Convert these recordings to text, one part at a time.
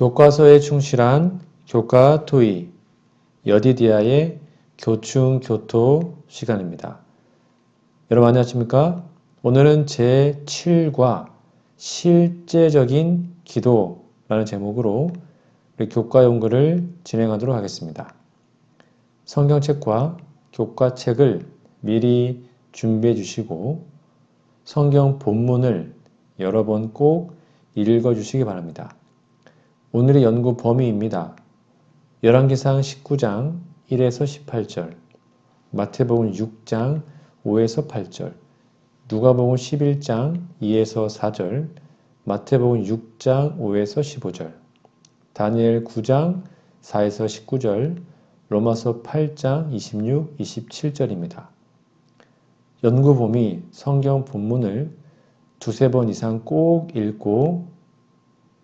교과서에 충실한 교과 토의 여디디아의 교충교토 시간입니다. 여러분 안녕하십니까? 오늘은 제7과 실제적인 기도라는 제목으로 우리 교과 연구를 진행하도록 하겠습니다. 성경책과 교과책을 미리 준비해 주시고 성경 본문을 여러 번 꼭 읽어 주시기 바랍니다. 오늘의 연구 범위입니다. 열왕기상 19장 1에서 18절, 마태복음 6장 5에서 8절, 누가복음 11장 2에서 4절, 마태복음 6장 5에서 15절, 다니엘 9장 4에서 19절, 로마서 8장 26, 27절입니다. 연구 범위 성경 본문을 두세 번 이상 꼭 읽고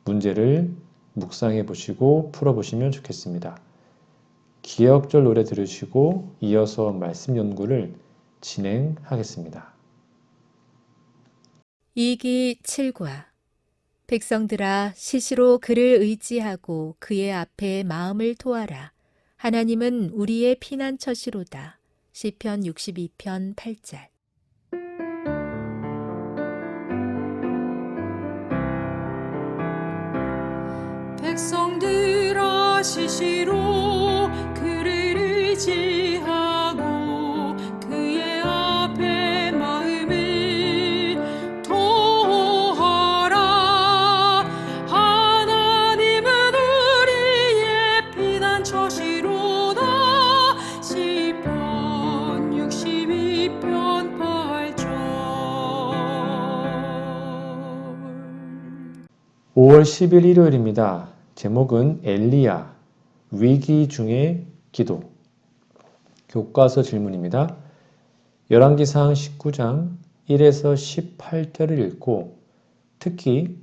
문제를 묵상해 보시고 풀어보시면 좋겠습니다. 기억절 노래 들으시고 이어서 말씀 연구를 진행하겠습니다. 이기 7과 백성들아 시시로 그를 의지하고 그의 앞에 마음을 토하라. 하나님은 우리의 피난처시로다. 시편 62편 8절. 백성들아 시시로 그를 의지하고 그의 앞에 마음을 토하라. 하나님은 우리의 피난처시로다. 시편 62편 8절. 5월 10일 일요일입니다. 제목은 엘리야, 위기 중의 기도. 교과서 질문입니다. 열왕기상 19장 1에서 18절을 읽고 특히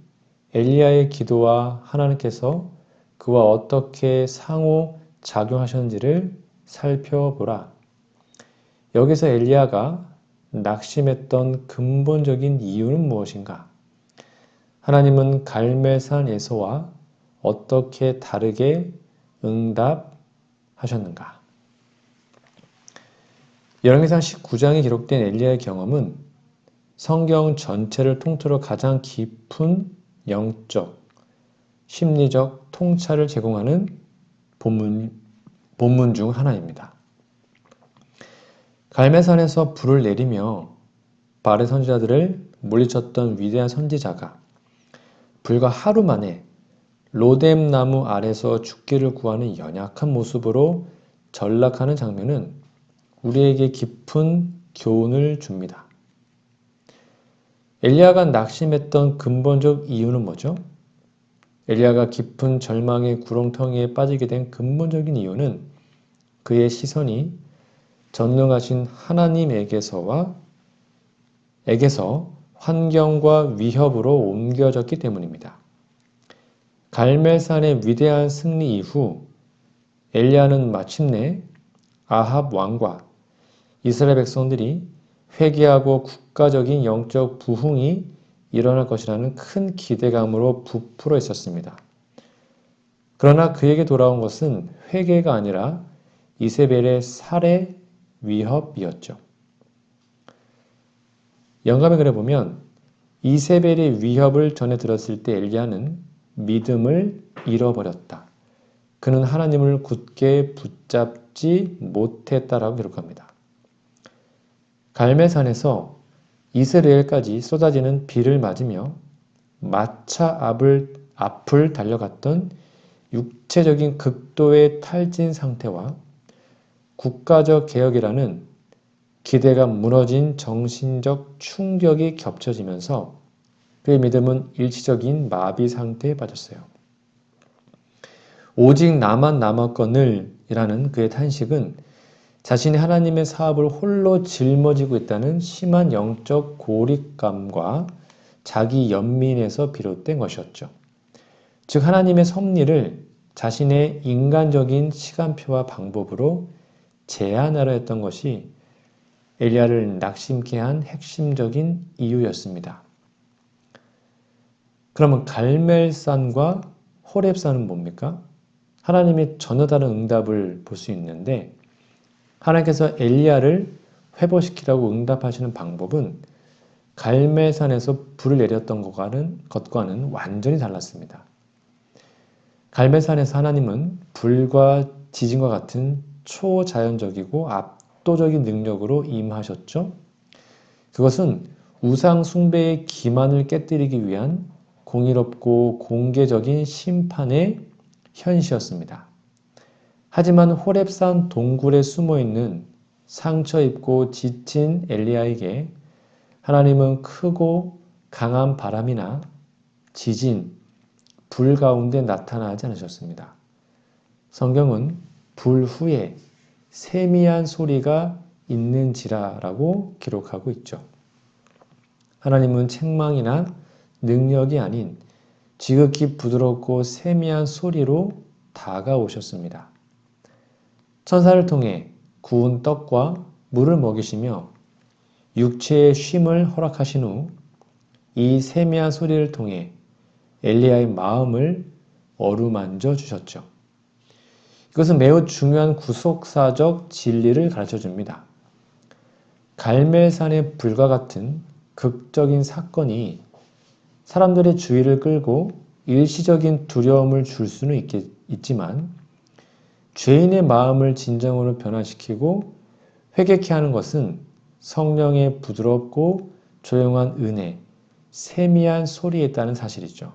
엘리야의 기도와 하나님께서 그와 어떻게 상호 작용하셨는지를 살펴보라. 여기서 엘리야가 낙심했던 근본적인 이유는 무엇인가? 하나님은 갈멜산에서와 어떻게 다르게 응답하셨는가? 열왕기상 19장에 기록된 엘리야의 경험은 성경 전체를 통틀어 가장 깊은 영적, 심리적 통찰을 제공하는 본문 중 하나입니다. 갈멜산에서 불을 내리며 바알 선지자들을 물리쳤던 위대한 선지자가 불과 하루 만에 로뎀 나무 아래서 죽기를 구하는 연약한 모습으로 전락하는 장면은 우리에게 깊은 교훈을 줍니다. 엘리야가 낙심했던 근본적 이유는 뭐죠? 엘리야가 깊은 절망의 구렁텅이에 빠지게 된 근본적인 이유는 그의 시선이 전능하신 하나님에게서 환경과 위협으로 옮겨졌기 때문입니다. 갈멜산의 위대한 승리 이후 엘리야는 마침내 아합 왕과 이스라엘 백성들이 회개하고 국가적인 영적 부흥이 일어날 것이라는 큰 기대감으로 부풀어 있었습니다. 그러나 그에게 돌아온 것은 회개가 아니라 이세벨의 살해 위협이었죠. 영감의 글에 보면 이세벨의 위협을 전해 들었을 때 엘리야는 믿음을 잃어버렸다. 그는 하나님을 굳게 붙잡지 못했다라고 기록합니다. 갈멜산에서 이스라엘까지 쏟아지는 비를 맞으며 마차 앞을 달려갔던 육체적인 극도의 탈진 상태와 국가적 개혁이라는 기대가 무너진 정신적 충격이 겹쳐지면서 그의 믿음은 일시적인 마비 상태에 빠졌어요. 오직 나만 남았거늘 이라는 그의 탄식은 자신이 하나님의 사업을 홀로 짊어지고 있다는 심한 영적 고립감과 자기 연민에서 비롯된 것이었죠. 즉 하나님의 섭리를 자신의 인간적인 시간표와 방법으로 제한하려 했던 것이 엘리야를 낙심케 한 핵심적인 이유였습니다. 그러면 갈멜산과 호렙산은 뭡니까? 하나님이 전혀 다른 응답을 볼 수 있는데 하나님께서 엘리야를 회복시키라고 응답하시는 방법은 갈멜산에서 불을 내렸던 것과는 완전히 달랐습니다. 갈멜산에서 하나님은 불과 지진과 같은 초자연적이고 압도적인 능력으로 임하셨죠. 그것은 우상 숭배의 기만을 깨뜨리기 위한 공의롭고 공개적인 심판의 현시였습니다. 하지만 호렙산 동굴에 숨어있는 상처 입고 지친 엘리야에게 하나님은 크고 강한 바람이나 지진, 불 가운데 나타나지 않으셨습니다. 성경은 불 후에 세미한 소리가 있는지라라고 기록하고 있죠. 하나님은 책망이나 능력이 아닌 지극히 부드럽고 세미한 소리로 다가오셨습니다. 천사를 통해 구운 떡과 물을 먹이시며 육체의 쉼을 허락하신 후 이 세미한 소리를 통해 엘리야의 마음을 어루만져 주셨죠. 이것은 매우 중요한 구속사적 진리를 가르쳐 줍니다. 갈멜산의 불과 같은 극적인 사건이 사람들의 주의를 끌고 일시적인 두려움을 줄 수는 있지만 죄인의 마음을 진정으로 변화시키고 회개케 하는 것은 성령의 부드럽고 조용한 은혜, 세미한 소리에 있다는 사실이죠.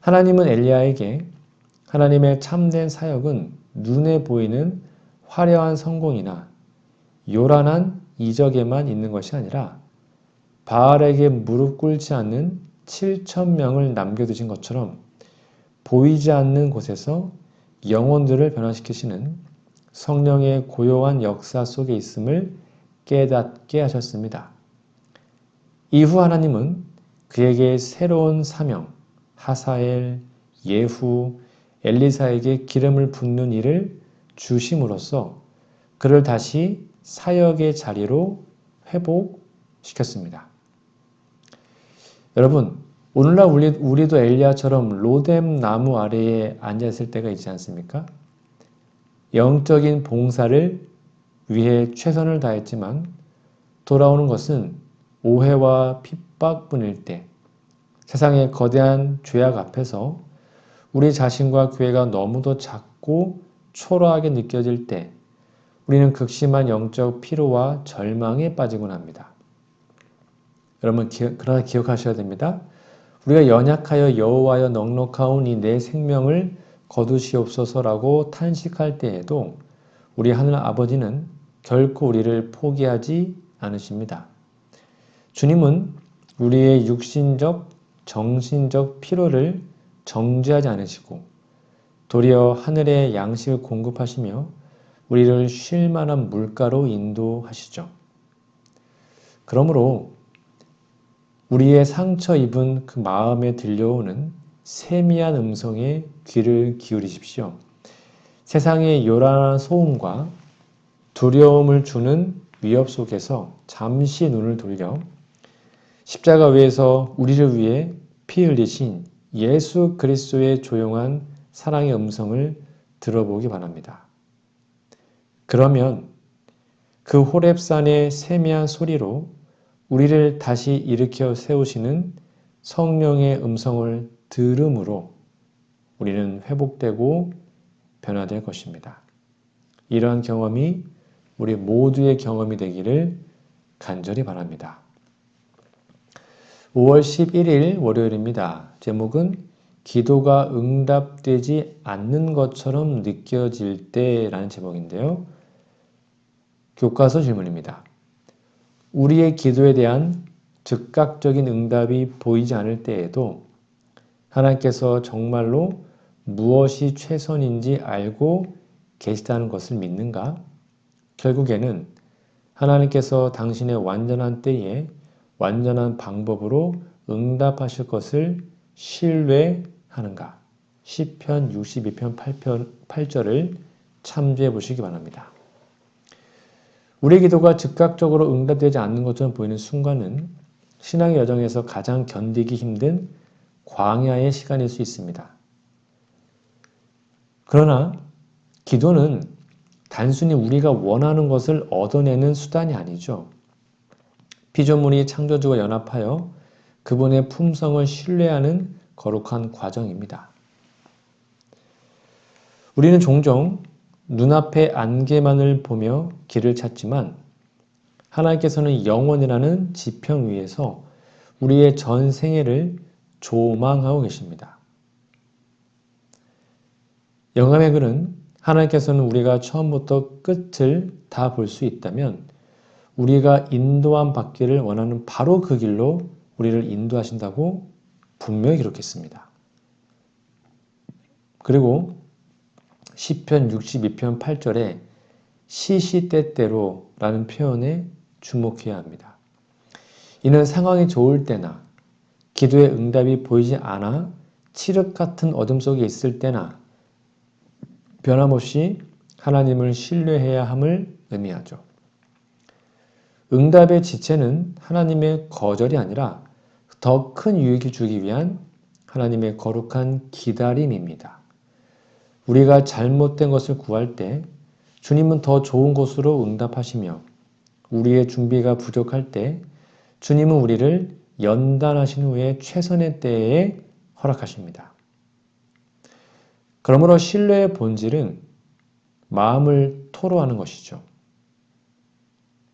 하나님은 엘리야에게 하나님의 참된 사역은 눈에 보이는 화려한 성공이나 요란한 이적에만 있는 것이 아니라 바알에게 무릎 꿇지 않는 7,000명을 남겨두신 것처럼 보이지 않는 곳에서 영혼들을 변화시키시는 성령의 고요한 역사 속에 있음을 깨닫게 하셨습니다. 이후 하나님은 그에게 새로운 사명, 하사엘, 예후, 엘리사에게 기름을 붓는 일을 주심으로써 그를 다시 사역의 자리로 회복시켰습니다. 여러분, 오늘날 우리도 엘리야처럼 로뎀 나무 아래에 앉아있을 때가 있지 않습니까? 영적인 봉사를 위해 최선을 다했지만 돌아오는 것은 오해와 핍박뿐일 때, 세상의 거대한 죄악 앞에서 우리 자신과 교회가 너무도 작고 초라하게 느껴질 때 우리는 극심한 영적 피로와 절망에 빠지곤 합니다. 여러분 그러나 기억하셔야 됩니다. 우리가 연약하여 여호와여 넉넉하오니 내 생명을 거두시옵소서라고 탄식할 때에도 우리 하늘 아버지는 결코 우리를 포기하지 않으십니다. 주님은 우리의 육신적, 정신적 피로를 정죄하지 않으시고 도리어 하늘의 양식을 공급하시며 우리를 쉴 만한 물가로 인도하시죠. 그러므로 우리의 상처 입은 그 마음에 들려오는 세미한 음성에 귀를 기울이십시오. 세상의 요란한 소음과 두려움을 주는 위협 속에서 잠시 눈을 돌려 십자가 위에서 우리를 위해 피 흘리신 예수 그리스도의 조용한 사랑의 음성을 들어보기 바랍니다. 그러면 그 호렙산의 세미한 소리로 우리를 다시 일으켜 세우시는 성령의 음성을 들음으로 우리는 회복되고 변화될 것입니다. 이러한 경험이 우리 모두의 경험이 되기를 간절히 바랍니다. 5월 11일 월요일입니다. 제목은 기도가 응답되지 않는 것처럼 느껴질 때라는 제목인데요. 교과서 질문입니다. 우리의 기도에 대한 즉각적인 응답이 보이지 않을 때에도 하나님께서 정말로 무엇이 최선인지 알고 계시다는 것을 믿는가? 결국에는 하나님께서 당신의 완전한 때에 완전한 방법으로 응답하실 것을 신뢰하는가? 시편 62편 8절을 참조해 보시기 바랍니다. 우리의 기도가 즉각적으로 응답되지 않는 것처럼 보이는 순간은 신앙의 여정에서 가장 견디기 힘든 광야의 시간일 수 있습니다. 그러나 기도는 단순히 우리가 원하는 것을 얻어내는 수단이 아니죠. 피조물이 창조주와 연합하여 그분의 품성을 신뢰하는 거룩한 과정입니다. 우리는 종종 눈앞의 안개만을 보며 길을 찾지만 하나님께서는 영원이라는 지평 위에서 우리의 전 생애를 조망하고 계십니다. 영감의 글은 하나님께서는 우리가 처음부터 끝을 다 볼 수 있다면 우리가 인도함 받기를 원하는 바로 그 길로 우리를 인도하신다고 분명히 기록했습니다. 그리고 시편 62편 8절에 시시때때로라는 표현에 주목해야 합니다. 이는 상황이 좋을 때나 기도의 응답이 보이지 않아 칠흑 같은 어둠 속에 있을 때나 변함없이 하나님을 신뢰해야 함을 의미하죠. 응답의 지체는 하나님의 거절이 아니라 더 큰 유익을 주기 위한 하나님의 거룩한 기다림입니다. 우리가 잘못된 것을 구할 때 주님은 더 좋은 것으로 응답하시며 우리의 준비가 부족할 때 주님은 우리를 연단하신 후에 최선의 때에 허락하십니다. 그러므로 신뢰의 본질은 마음을 토로하는 것이죠.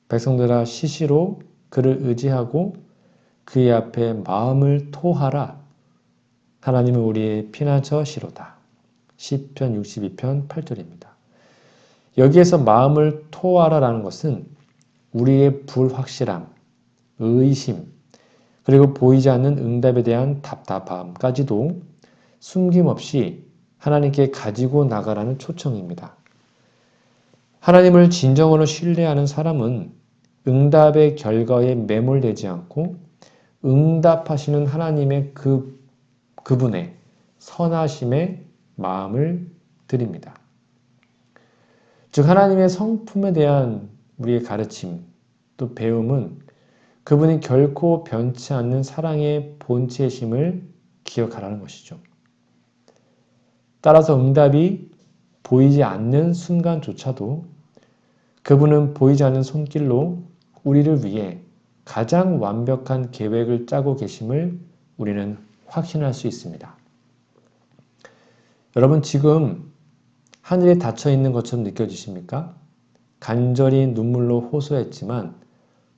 백성들아 시시로 그를 의지하고 그의 앞에 마음을 토하라. 하나님은 우리의 피난처시로다. 시편 62편 8절입니다. 여기에서 마음을 토하라라는 것은 우리의 불확실함, 의심, 그리고 보이지 않는 응답에 대한 답답함까지도 숨김없이 하나님께 가지고 나가라는 초청입니다. 하나님을 진정으로 신뢰하는 사람은 응답의 결과에 매몰되지 않고 응답하시는 하나님의 그분의 선하심에 마음을 드립니다. 즉 하나님의 성품에 대한 우리의 가르침 또 배움은 그분이 결코 변치 않는 사랑의 본체심을 기억하라는 것이죠. 따라서 응답이 보이지 않는 순간조차도 그분은 보이지 않는 손길로 우리를 위해 가장 완벽한 계획을 짜고 계심을 우리는 확신할 수 있습니다. 여러분 지금 하늘이 닫혀 있는 것처럼 느껴지십니까? 간절히 눈물로 호소했지만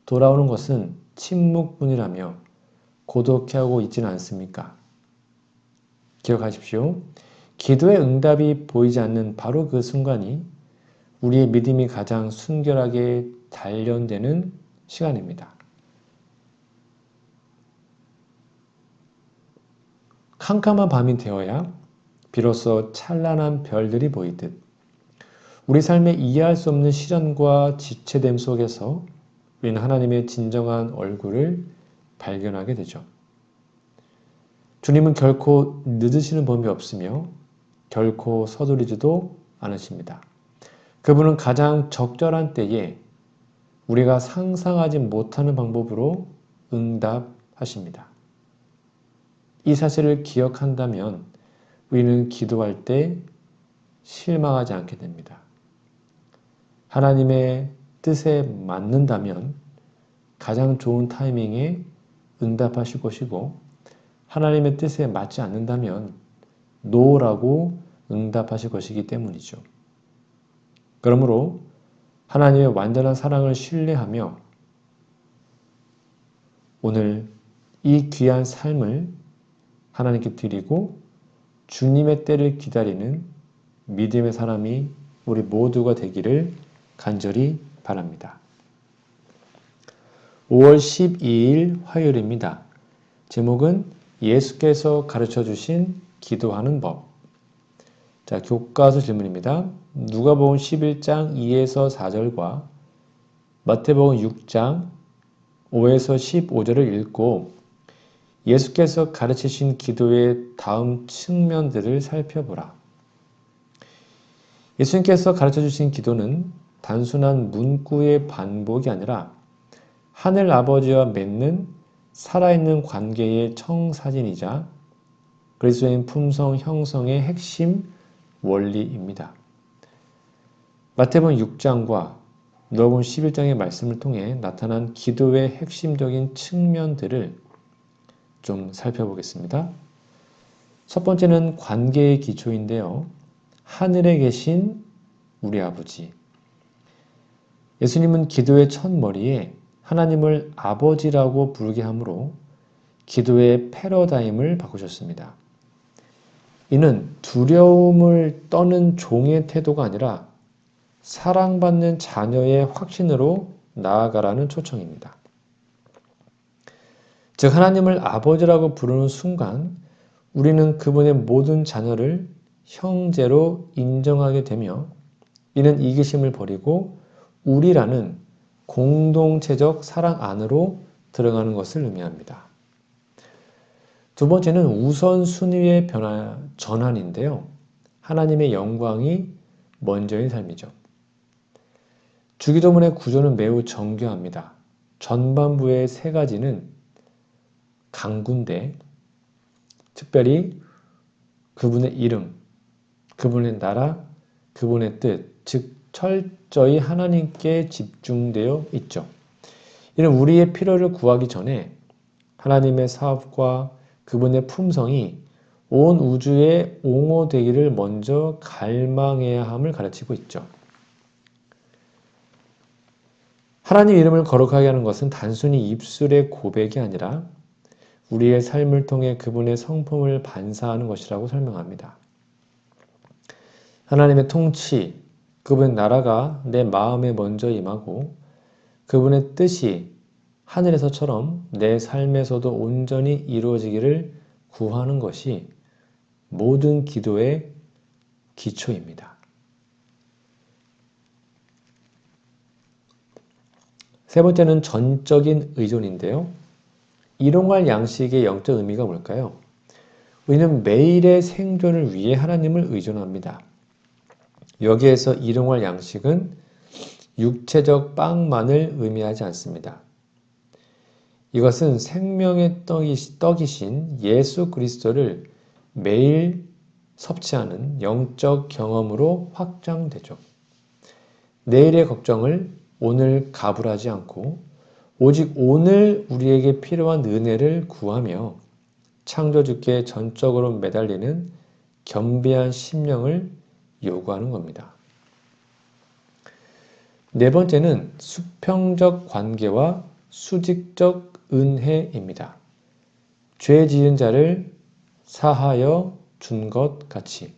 돌아오는 것은 침묵뿐이라며 고독해하고 있지는 않습니까? 기억하십시오. 기도의 응답이 보이지 않는 바로 그 순간이 우리의 믿음이 가장 순결하게 단련되는 시간입니다. 캄캄한 밤이 되어야 비로소 찬란한 별들이 보이듯 우리 삶에 이해할 수 없는 시련과 지체됨 속에서 우리는 하나님의 진정한 얼굴을 발견하게 되죠. 주님은 결코 늦으시는 법이 없으며 결코 서두르지도 않으십니다. 그분은 가장 적절한 때에 우리가 상상하지 못하는 방법으로 응답하십니다. 이 사실을 기억한다면 우리는 기도할 때 실망하지 않게 됩니다. 하나님의 뜻에 맞는다면 가장 좋은 타이밍에 응답하실 것이고 하나님의 뜻에 맞지 않는다면 노라고 응답하실 것이기 때문이죠. 그러므로 하나님의 완전한 사랑을 신뢰하며 오늘 이 귀한 삶을 하나님께 드리고 주님의 때를 기다리는 믿음의 사람이 우리 모두가 되기를 간절히 바랍니다. 5월 12일 화요일입니다. 제목은 예수께서 가르쳐 주신 기도하는 법. 자, 교과서 질문입니다. 누가복음 11장 2에서 4절과 마태복음 6장 5에서 15절을 읽고 예수께서 가르치신 기도의 다음 측면들을 살펴보라. 예수님께서 가르쳐 주신 기도는 단순한 문구의 반복이 아니라 하늘 아버지와 맺는 살아있는 관계의 청사진이자 그리스도인 품성 형성의 핵심 원리입니다. 마태복음 6장과 누가복음 11장의 말씀을 통해 나타난 기도의 핵심적인 측면들을 좀 살펴보겠습니다. 첫 번째는 관계의 기초인데요. 하늘에 계신 우리 아버지. 예수님은 기도의 첫머리에 하나님을 아버지라고 부르게 하므로 기도의 패러다임을 바꾸셨습니다. 이는 두려움을 떠는 종의 태도가 아니라 사랑받는 자녀의 확신으로 나아가라는 초청입니다. 즉 하나님을 아버지라고 부르는 순간 우리는 그분의 모든 자녀를 형제로 인정하게 되며 이는 이기심을 버리고 우리라는 공동체적 사랑 안으로 들어가는 것을 의미합니다. 두 번째는 우선순위의 전환인데요. 하나님의 영광이 먼저인 삶이죠. 주기도문의 구조는 매우 정교합니다. 전반부의 세 가지는 강구인데 특별히 그분의 이름, 그분의 나라, 그분의 뜻, 즉 철저히 하나님께 집중되어 있죠. 이는 우리의 필요를 구하기 전에 하나님의 사업과 그분의 품성이 온 우주에 옹호되기를 먼저 갈망해야 함을 가르치고 있죠. 하나님 이름을 거룩하게 하는 것은 단순히 입술의 고백이 아니라 우리의 삶을 통해 그분의 성품을 반사하는 것이라고 설명합니다. 하나님의 통치, 그분의 나라가 내 마음에 먼저 임하고 그분의 뜻이 하늘에서처럼 내 삶에서도 온전히 이루어지기를 구하는 것이 모든 기도의 기초입니다. 세 번째는 전적인 의존인데요. 일용할 양식의 영적 의미가 뭘까요? 우리는 매일의 생존을 위해 하나님을 의존합니다. 여기에서 일용할 양식은 육체적 빵만을 의미하지 않습니다. 이것은 생명의 떡이신 예수 그리스도를 매일 섭취하는 영적 경험으로 확장되죠. 내일의 걱정을 오늘 가불하지 않고 오직 오늘 우리에게 필요한 은혜를 구하며 창조주께 전적으로 매달리는 겸비한 심령을 요구하는 겁니다. 네 번째는 수평적 관계와 수직적 은혜입니다. 죄 지은 자를 사하여 준 것 같이.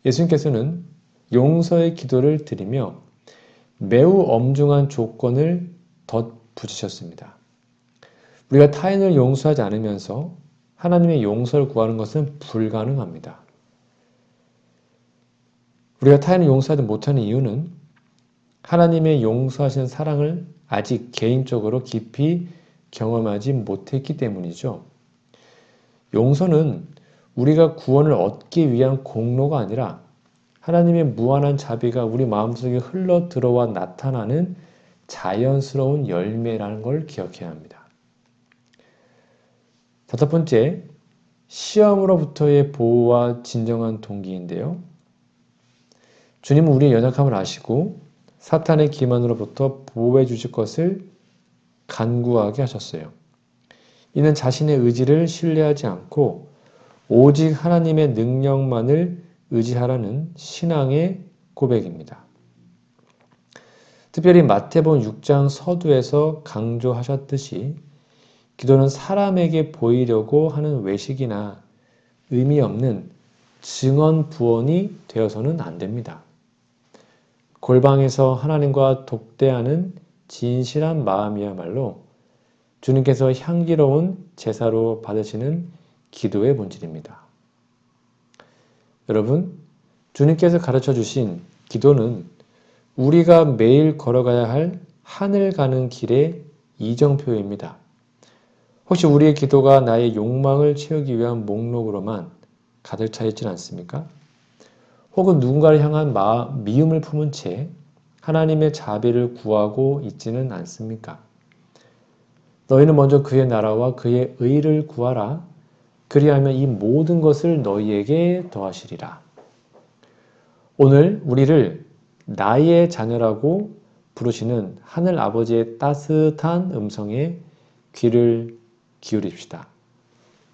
예수님께서는 용서의 기도를 드리며 매우 엄중한 조건을 덧붙이셨습니다. 우리가 타인을 용서하지 않으면서 하나님의 용서를 구하는 것은 불가능합니다. 우리가 타인을 용서하지 못하는 이유는 하나님의 용서하시는 사랑을 아직 개인적으로 깊이 경험하지 못했기 때문이죠. 용서는 우리가 구원을 얻기 위한 공로가 아니라 하나님의 무한한 자비가 우리 마음속에 흘러 들어와 나타나는 자연스러운 열매라는 걸 기억해야 합니다. 다섯 번째, 시험으로부터의 보호와 진정한 동기인데요. 주님은 우리의 연약함을 아시고 사탄의 기만으로부터 보호해 주실 것을 간구하게 하셨어요. 이는 자신의 의지를 신뢰하지 않고 오직 하나님의 능력만을 의지하라는 신앙의 고백입니다. 특별히 마태복음 6장 서두에서 강조하셨듯이 기도는 사람에게 보이려고 하는 외식이나 의미 없는 증언 부언이 되어서는 안 됩니다. 골방에서 하나님과 독대하는 진실한 마음이야말로 주님께서 향기로운 제사로 받으시는 기도의 본질입니다. 여러분, 주님께서 가르쳐 주신 기도는 우리가 매일 걸어가야 할 하늘 가는 길의 이정표입니다. 혹시 우리의 기도가 나의 욕망을 채우기 위한 목록으로만 가득 차 있지는 않습니까? 혹은 누군가를 향한 미움을 품은 채 하나님의 자비를 구하고 있지는 않습니까? 너희는 먼저 그의 나라와 그의 의를 구하라. 그리하면 이 모든 것을 너희에게 더하시리라. 오늘 우리를 나의 자녀라고 부르시는 하늘 아버지의 따뜻한 음성에 귀를 기울입시다.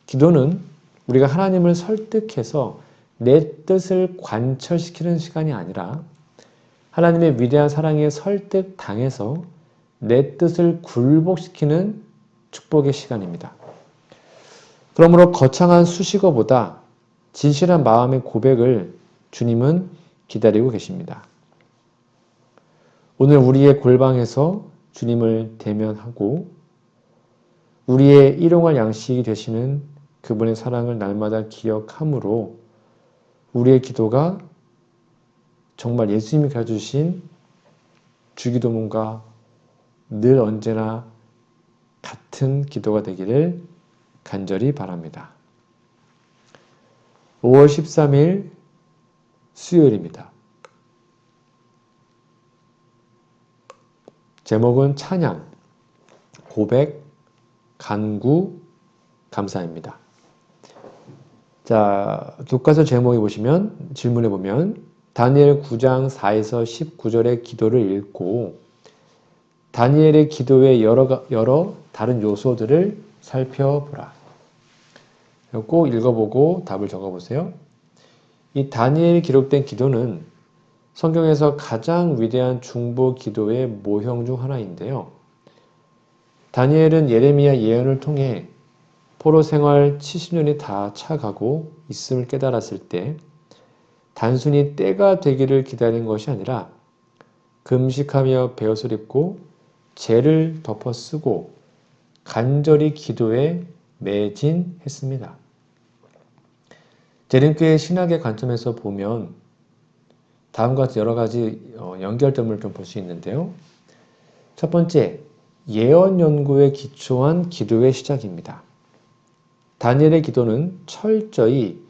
기도는 우리가 하나님을 설득해서 내 뜻을 관철시키는 시간이 아니라 하나님의 위대한 사랑에 설득당해서 내 뜻을 굴복시키는 축복의 시간입니다. 그러므로 거창한 수식어보다 진실한 마음의 고백을 주님은 기다리고 계십니다. 오늘 우리의 골방에서 주님을 대면하고 우리의 일용할 양식이 되시는 그분의 사랑을 날마다 기억함으로 우리의 기도가 정말 예수님이 가르쳐주신 주기도문과 늘 언제나 같은 기도가 되기를 간절히 바랍니다. 5월 13일 수요일입니다. 제목은 찬양, 고백, 간구, 감사입니다. 자, 교과서 제목에 보시면 질문해 보면 다니엘 9장 4에서 19절의 기도를 읽고 다니엘의 기도의 여러 다른 요소들을 살펴보라. 꼭 읽어보고 답을 적어보세요. 이 다니엘이 기록된 기도는 성경에서 가장 위대한 중보 기도의 모형 중 하나인데요. 다니엘은 예레미야 예언을 통해 포로 생활 70년이 다 차가고 있음을 깨달았을 때 단순히 때가 되기를 기다린 것이 아니라 금식하며 베옷을 입고 죄를 덮어 쓰고 간절히 기도에 매진했습니다. 재림교회 신학의 관점에서 보면 다음과 같이 여러 가지 연결점을 좀 볼 수 있는데요. 첫 번째, 예언 연구에 기초한 기도의 시작입니다. 다니엘의 기도는 철저히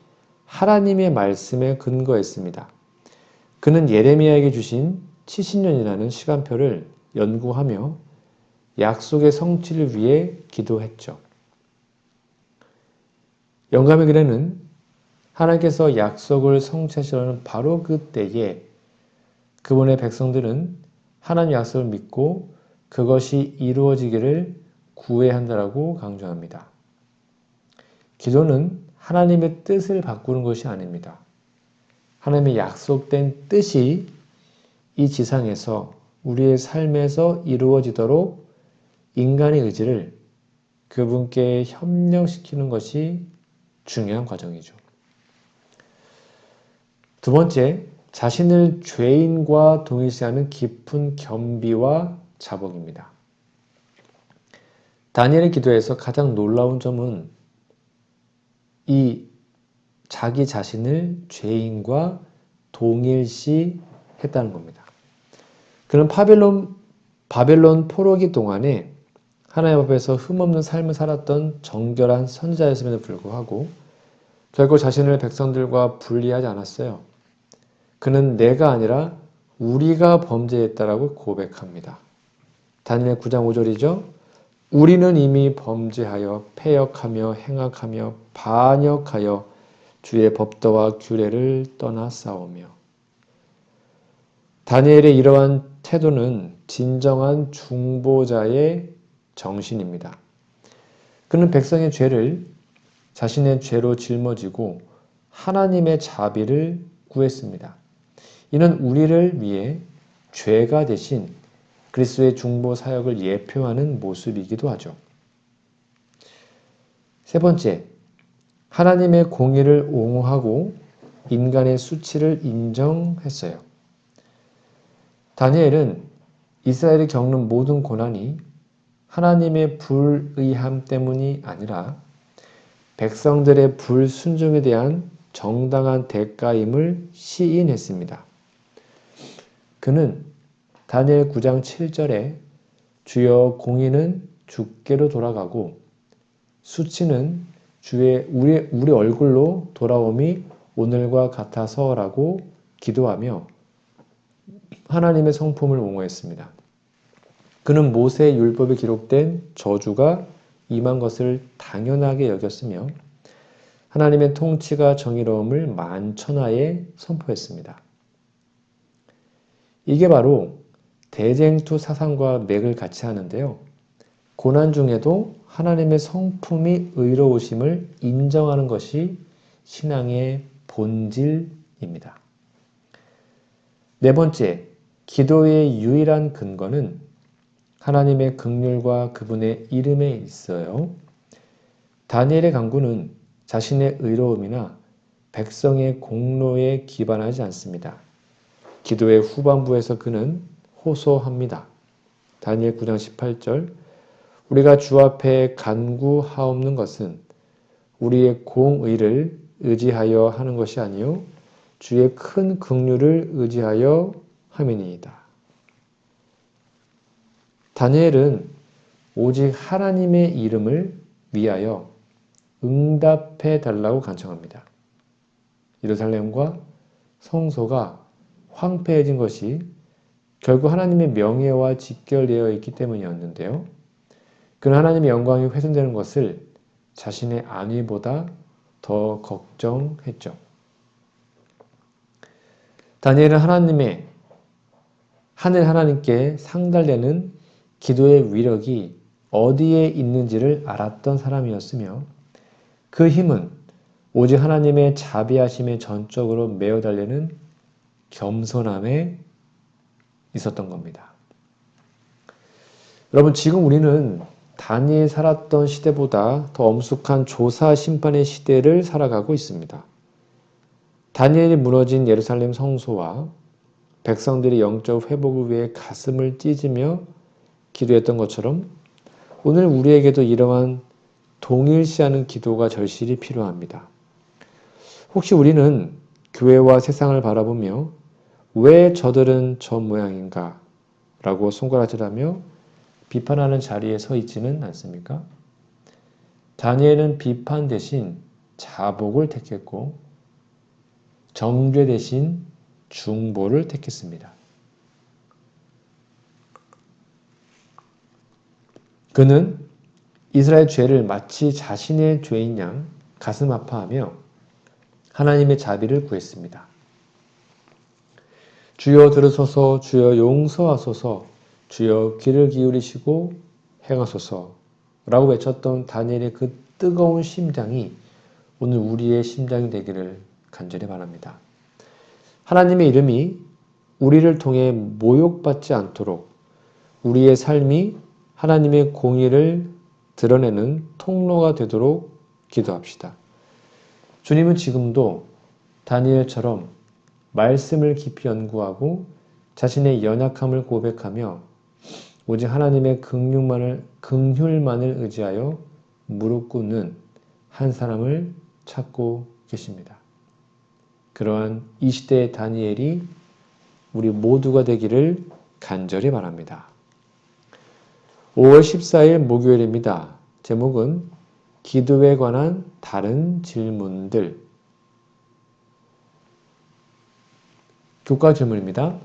하나님의 말씀에 근거했습니다. 그는 예레미야에게 주신 70년이라는 시간표를 연구하며 약속의 성취를 위해 기도했죠. 영감의 글에는 하나님께서 약속을 성취하시려는 바로 그때에 그분의 백성들은 하나님 약속을 믿고 그것이 이루어지기를 구해야 한다라고 강조합니다. 기도는 하나님의 뜻을 바꾸는 것이 아닙니다. 하나님의 약속된 뜻이 이 지상에서 우리의 삶에서 이루어지도록 인간의 의지를 그분께 협력시키는 것이 중요한 과정이죠. 두 번째, 자신을 죄인과 동일시하는 깊은 겸비와 자복입니다. 다니엘의 기도에서 가장 놀라운 점은 이 자기 자신을 죄인과 동일시 했다는 겁니다. 그는 바벨론 포로기 동안에 하나님 앞에서 흠없는 삶을 살았던 정결한 선지자였음에도 불구하고 결국 자신을 백성들과 분리하지 않았어요. 그는 내가 아니라 우리가 범죄했다라고 고백합니다. 다니엘 9장 5절이죠. 우리는 이미 범죄하여 패역하며 행악하며 반역하여 주의 법도와 규례를 떠나 싸우며. 다니엘의 이러한 태도는 진정한 중보자의 정신입니다. 그는 백성의 죄를 자신의 죄로 짊어지고 하나님의 자비를 구했습니다. 이는 우리를 위해 죄가 대신 그리스도의 중보 사역을 예표하는 모습이기도 하죠. 세 번째, 하나님의 공의를 옹호하고 인간의 수치를 인정했어요. 다니엘은 이스라엘이 겪는 모든 고난이 하나님의 불의함 때문이 아니라 백성들의 불순종에 대한 정당한 대가임을 시인했습니다. 그는 다니엘 9장 7절에 주여 공의는 주께로 돌아가고 수치는 우리 얼굴로 돌아옴이 오늘과 같아서라고 기도하며 하나님의 성품을 옹호했습니다. 그는 모세의 율법에 기록된 저주가 임한 것을 당연하게 여겼으며 하나님의 통치가 정의로움을 만천하에 선포했습니다. 이게 바로 대쟁투 사상과 맥을 같이 하는데요. 고난 중에도 하나님의 성품이 의로우심을 인정하는 것이 신앙의 본질입니다. 네 번째, 기도의 유일한 근거는 하나님의 긍휼과 그분의 이름에 있어요. 다니엘의 강구는 자신의 의로움이나 백성의 공로에 기반하지 않습니다. 기도의 후반부에서 그는 호소합니다. 다니엘 9장 18절 우리가 주 앞에 간구하옵는 것은 우리의 공의를 의지하여 하는 것이 아니요 주의 큰 긍휼을 의지하여 함이니이다. 다니엘은 오직 하나님의 이름을 위하여 응답해 달라고 간청합니다. 예루살렘과 성소가 황폐해진 것이 결국 하나님의 명예와 직결되어 있기 때문이었는데요. 그는 하나님의 영광이 훼손되는 것을 자신의 안위보다 더 걱정했죠. 다니엘은 하늘 하나님께 상달되는 기도의 위력이 어디에 있는지를 알았던 사람이었으며 그 힘은 오직 하나님의 자비하심에 전적으로 매어 달리는 겸손함에 있었던 겁니다. 여러분, 지금 우리는 다니엘이 살았던 시대보다 더 엄숙한 조사 심판의 시대를 살아가고 있습니다. 다니엘이 무너진 예루살렘 성소와 백성들이 영적 회복을 위해 가슴을 찢으며 기도했던 것처럼 오늘 우리에게도 이러한 동일시하는 기도가 절실히 필요합니다. 혹시 우리는 교회와 세상을 바라보며 왜 저들은 저 모양인가? 라고 손가락질하며 비판하는 자리에 서 있지는 않습니까? 다니엘은 비판 대신 자복을 택했고 정죄 대신 중보를 택했습니다. 그는 이스라엘 죄를 마치 자신의 죄인 양 가슴 아파하며 하나님의 자비를 구했습니다. 주여 들으소서, 주여 용서하소서, 주여 귀를 기울이시고 행하소서 라고 외쳤던 다니엘의 그 뜨거운 심장이 오늘 우리의 심장이 되기를 간절히 바랍니다. 하나님의 이름이 우리를 통해 모욕받지 않도록 우리의 삶이 하나님의 공의를 드러내는 통로가 되도록 기도합시다. 주님은 지금도 다니엘처럼 말씀을 깊이 연구하고 자신의 연약함을 고백하며 오직 하나님의 긍휼만을 의지하여 무릎 꿇는 한 사람을 찾고 계십니다. 그러한 이 시대의 다니엘이 우리 모두가 되기를 간절히 바랍니다. 5월 14일 목요일입니다. 제목은 기도에 관한 다른 질문들. 교과 질문입니다.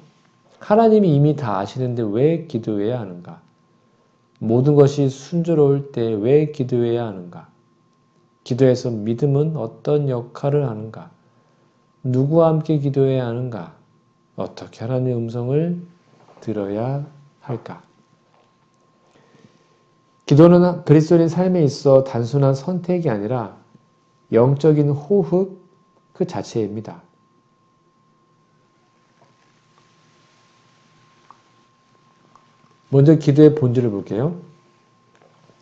하나님이 이미 다 아시는데 왜 기도해야 하는가? 모든 것이 순조로울 때 왜 기도해야 하는가? 기도에서 믿음은 어떤 역할을 하는가? 누구와 함께 기도해야 하는가? 어떻게 하나님의 음성을 들어야 할까? 기도는 그리스도인 삶에 있어 단순한 선택이 아니라 영적인 호흡 그 자체입니다. 먼저 기도의 본질을 볼게요.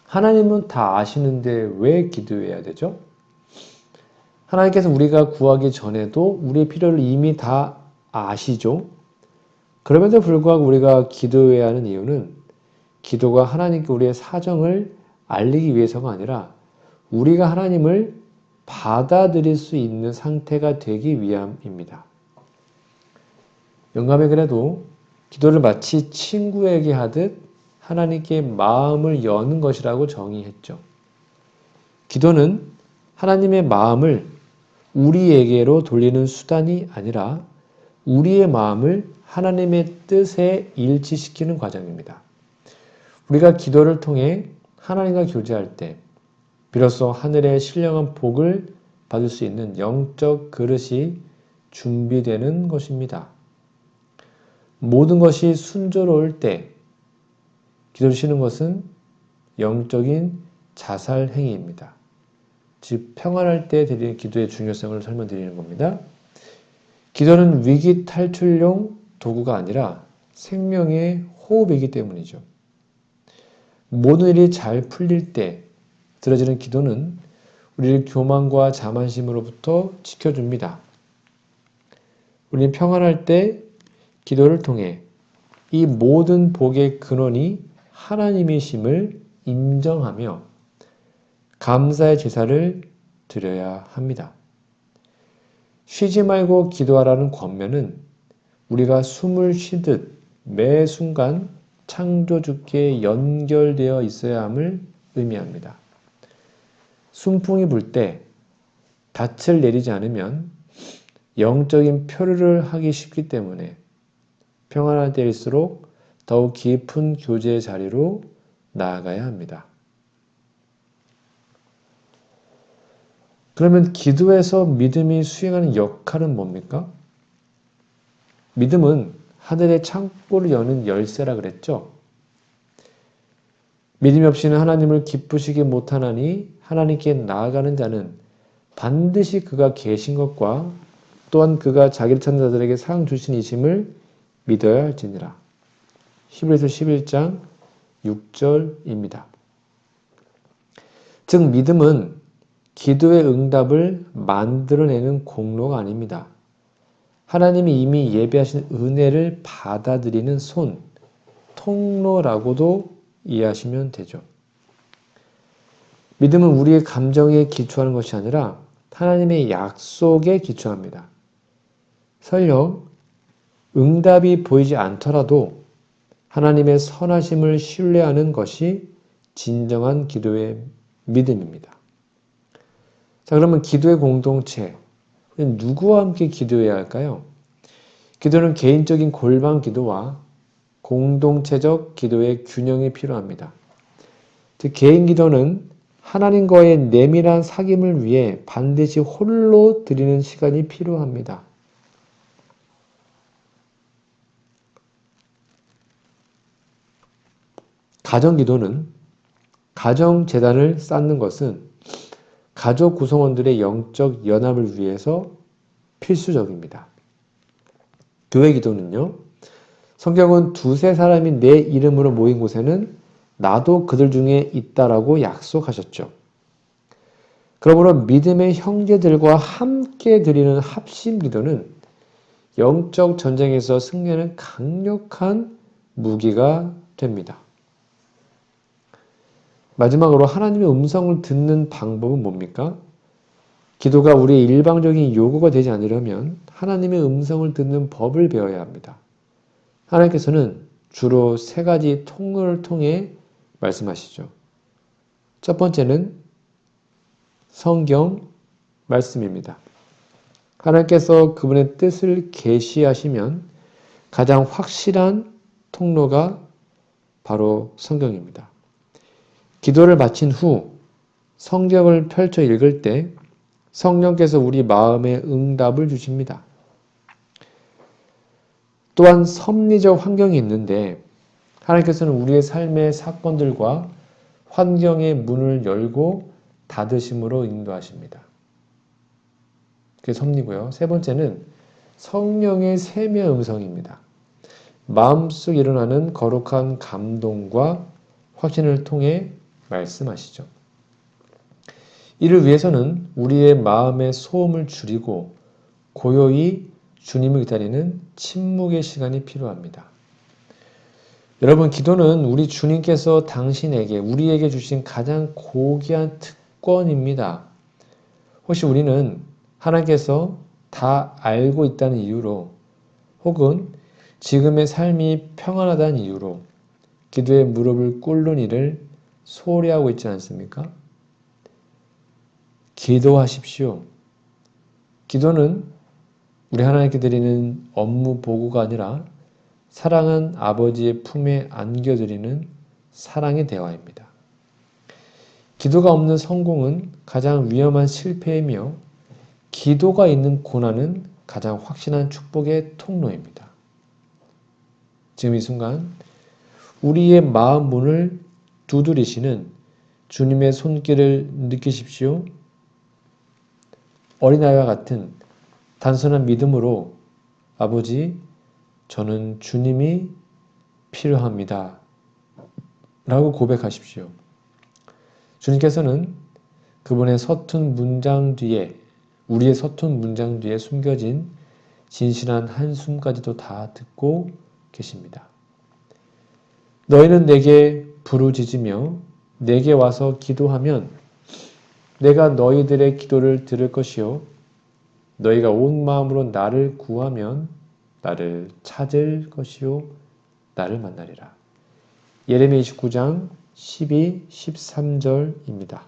하나님은 다 아시는데 왜 기도해야 되죠? 하나님께서 우리가 구하기 전에도 우리의 필요를 이미 다 아시죠? 그럼에도 불구하고 우리가 기도해야 하는 이유는 기도가 하나님께 우리의 사정을 알리기 위해서가 아니라 우리가 하나님을 받아들일 수 있는 상태가 되기 위함입니다. 영감의 글에도 기도를 마치 친구에게 하듯 하나님께 마음을 여는 것이라고 정의했죠. 기도는 하나님의 마음을 우리에게로 돌리는 수단이 아니라 우리의 마음을 하나님의 뜻에 일치시키는 과정입니다. 우리가 기도를 통해 하나님과 교제할 때 비로소 하늘의 신령한 복을 받을 수 있는 영적 그릇이 준비되는 것입니다. 모든 것이 순조로울 때 기도를 쉬는 것은 영적인 자살 행위입니다. 즉 평안할 때 드리는 기도의 중요성을 설명드리는 겁니다. 기도는 위기 탈출용 도구가 아니라 생명의 호흡이기 때문이죠. 모든 일이 잘 풀릴 때 드려지는 기도는 우리를 교만과 자만심으로부터 지켜줍니다. 우리는 평안할 때 기도를 통해 이 모든 복의 근원이 하나님이심을 인정하며 감사의 제사를 드려야 합니다. 쉬지 말고 기도하라는 권면은 우리가 숨을 쉬듯 매 순간 창조주께 연결되어 있어야 함을 의미합니다. 순풍이 불 때 닻을 내리지 않으면 영적인 표류를 하기 쉽기 때문에 평안할 때일수록 더욱 깊은 교제의 자리로 나아가야 합니다. 그러면 기도에서 믿음이 수행하는 역할은 뭡니까? 믿음은 하늘의 창고를 여는 열쇠라 그랬죠? 믿음이 없이는 하나님을 기쁘시게 못하나니 하나님께 나아가는 자는 반드시 그가 계신 것과 또한 그가 자기를 찾는 자들에게 상 주신 이심을 믿어야 할지니라. 히브리서 11장 6절입니다. 즉 믿음은 기도의 응답을 만들어내는 공로가 아닙니다. 하나님이 이미 예비하신 은혜를 받아들이는 손, 통로라고도 이해하시면 되죠. 믿음은 우리의 감정에 기초하는 것이 아니라 하나님의 약속에 기초합니다. 설령 응답이 보이지 않더라도 하나님의 선하심을 신뢰하는 것이 진정한 기도의 믿음입니다. 자, 그러면 기도의 공동체, 누구와 함께 기도해야 할까요? 기도는 개인적인 골방 기도와 공동체적 기도의 균형이 필요합니다. 즉 개인 기도는 하나님과의 내밀한 사귐을 위해 반드시 홀로 드리는 시간이 필요합니다. 가정기도는 가정재단을 쌓는 것은 가족 구성원들의 영적 연합을 위해서 필수적입니다. 교회기도는요. 성경은 두세 사람이 내 이름으로 모인 곳에는 나도 그들 중에 있다라고 약속하셨죠. 그러므로 믿음의 형제들과 함께 드리는 합심기도는 영적 전쟁에서 승리하는 강력한 무기가 됩니다. 마지막으로 하나님의 음성을 듣는 방법은 뭡니까? 기도가 우리의 일방적인 요구가 되지 않으려면 하나님의 음성을 듣는 법을 배워야 합니다. 하나님께서는 주로 세 가지 통로를 통해 말씀하시죠. 첫 번째는 성경 말씀입니다. 하나님께서 그분의 뜻을 계시하시면 가장 확실한 통로가 바로 성경입니다. 기도를 마친 후 성경을 펼쳐 읽을 때 성령께서 우리 마음에 응답을 주십니다. 또한 섭리적 환경이 있는데 하나님께서는 우리의 삶의 사건들과 환경의 문을 열고 닫으심으로 인도하십니다. 그게 섭리고요. 세 번째는 성령의 세미한 음성입니다. 마음속에 일어나는 거룩한 감동과 확신을 통해 말씀하시죠. 이를 위해서는 우리의 마음의 소음을 줄이고 고요히 주님을 기다리는 침묵의 시간이 필요합니다. 여러분, 기도는 우리 주님께서 당신에게, 우리에게 주신 가장 고귀한 특권입니다. 혹시 우리는 하나님께서 다 알고 있다는 이유로 혹은 지금의 삶이 평안하다는 이유로 기도에 무릎을 꿇는 일을 소홀히 하고 있지 않습니까? 기도하십시오. 기도는 우리 하나님께 드리는 업무 보고가 아니라 사랑한 아버지의 품에 안겨드리는 사랑의 대화입니다. 기도가 없는 성공은 가장 위험한 실패이며 기도가 있는 고난은 가장 확신한 축복의 통로입니다. 지금 이 순간 우리의 마음 문을 두드리시는 주님의 손길을 느끼십시오. 어린아이와 같은 단순한 믿음으로 아버지, 저는 주님이 필요합니다. 라고 고백하십시오. 주님께서는 그분의 서툰 문장 뒤에, 우리의 서툰 문장 뒤에 숨겨진 진실한 한숨까지도 다 듣고 계십니다. 너희는 내게 부르짖으며 내게 와서 기도하면 내가 너희들의 기도를 들을 것이요 너희가 온 마음으로 나를 구하면 나를 찾을 것이요 나를 만나리라. 예레미야 29장 12, 13절입니다.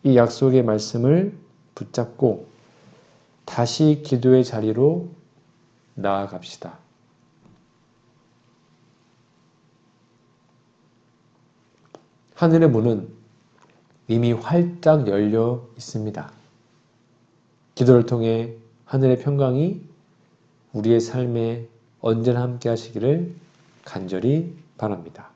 이 약속의 말씀을 붙잡고 다시 기도의 자리로 나아갑시다. 하늘의 문은 이미 활짝 열려 있습니다. 기도를 통해 하늘의 평강이 우리의 삶에 언제나 함께 하시기를 간절히 바랍니다.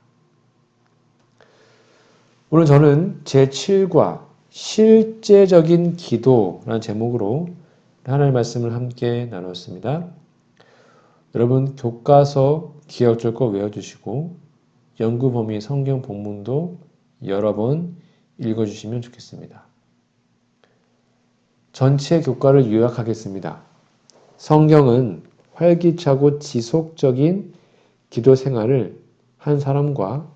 오늘 저는 제7과 실제적인 기도라는 제목으로 하나님의 말씀을 함께 나눴습니다. 여러분 교과서 기억절 거 외워주시고 연구 범위 성경 본문도 여러 번 읽어주시면 좋겠습니다. 전체 교과를 요약하겠습니다. 성경은 활기차고 지속적인 기도 생활을 한 사람과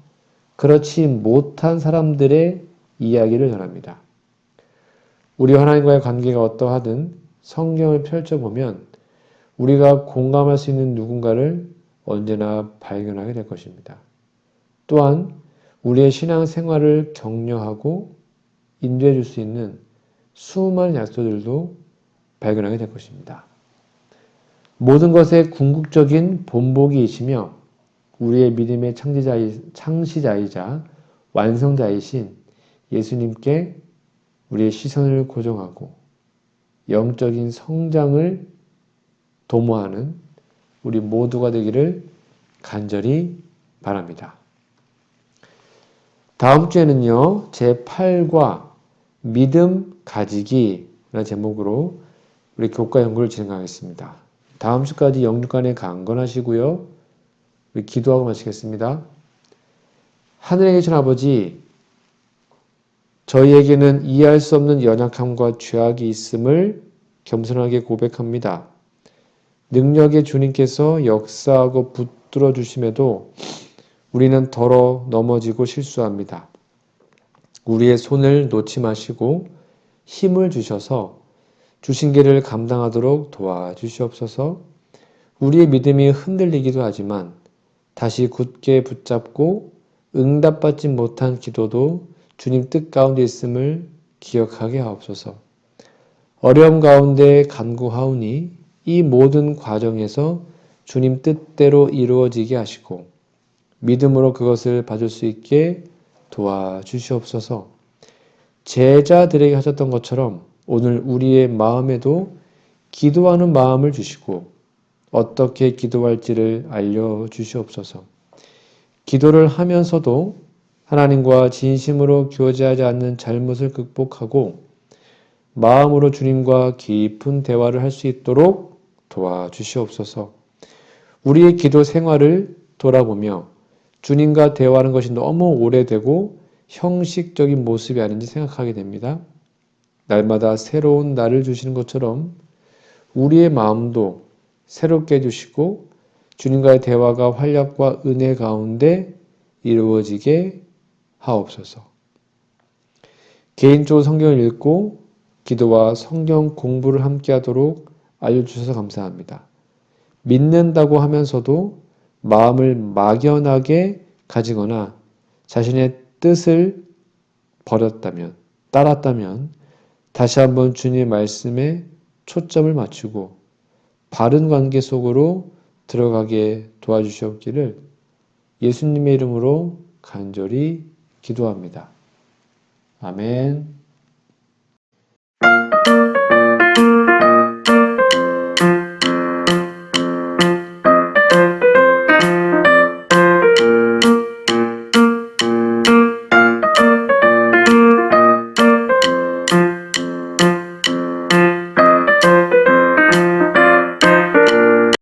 그렇지 못한 사람들의 이야기를 전합니다. 우리 하나님과의 관계가 어떠하든 성경을 펼쳐보면 우리가 공감할 수 있는 누군가를 언제나 발견하게 될 것입니다. 또한 우리의 신앙 생활을 격려하고 인도해 줄 수 있는 수많은 약속들도 발견하게 될 것입니다. 모든 것의 궁극적인 본보기이시며 우리의 믿음의 창시자이자 완성자이신 예수님께 우리의 시선을 고정하고 영적인 성장을 도모하는 우리 모두가 되기를 간절히 바랍니다. 다음 주에는요, 제8과 믿음 가지기라는 제목으로 우리 교과 연구를 진행하겠습니다. 다음 주까지 영육간에 강건하시고요. 우리 기도하고 마치겠습니다. 하늘에 계신 아버지, 저희에게는 이해할 수 없는 연약함과 죄악이 있음을 겸손하게 고백합니다. 능력의 주님께서 역사하고 붙들어 주심에도 우리는 덜어 넘어지고 실수합니다. 우리의 손을 놓지 마시고 힘을 주셔서 주신 길을 감당하도록 도와주시옵소서. 우리의 믿음이 흔들리기도 하지만 다시 굳게 붙잡고 응답받지 못한 기도도 주님 뜻 가운데 있음을 기억하게 하옵소서. 어려움 가운데 간구하오니 이 모든 과정에서 주님 뜻대로 이루어지게 하시고 믿음으로 그것을 받을 수 있게 도와주시옵소서. 제자들에게 하셨던 것처럼 오늘 우리의 마음에도 기도하는 마음을 주시고 어떻게 기도할지를 알려주시옵소서. 기도를 하면서도 하나님과 진심으로 교제하지 않는 잘못을 극복하고 마음으로 주님과 깊은 대화를 할 수 있도록 도와주시옵소서. 우리의 기도 생활을 돌아보며 주님과 대화하는 것이 너무 오래되고 형식적인 모습이 아닌지 생각하게 됩니다. 날마다 새로운 날을 주시는 것처럼 우리의 마음도 새롭게 해주시고 주님과의 대화가 활력과 은혜 가운데 이루어지게 하옵소서. 개인적으로 성경을 읽고 기도와 성경 공부를 함께 하도록 알려주셔서 감사합니다. 믿는다고 하면서도 마음을 막연하게 가지거나 자신의 뜻을 따랐다면 다시 한번 주님의 말씀에 초점을 맞추고 바른 관계 속으로 들어가게 도와주시옵기를 예수님의 이름으로 간절히 기도합니다. 아멘.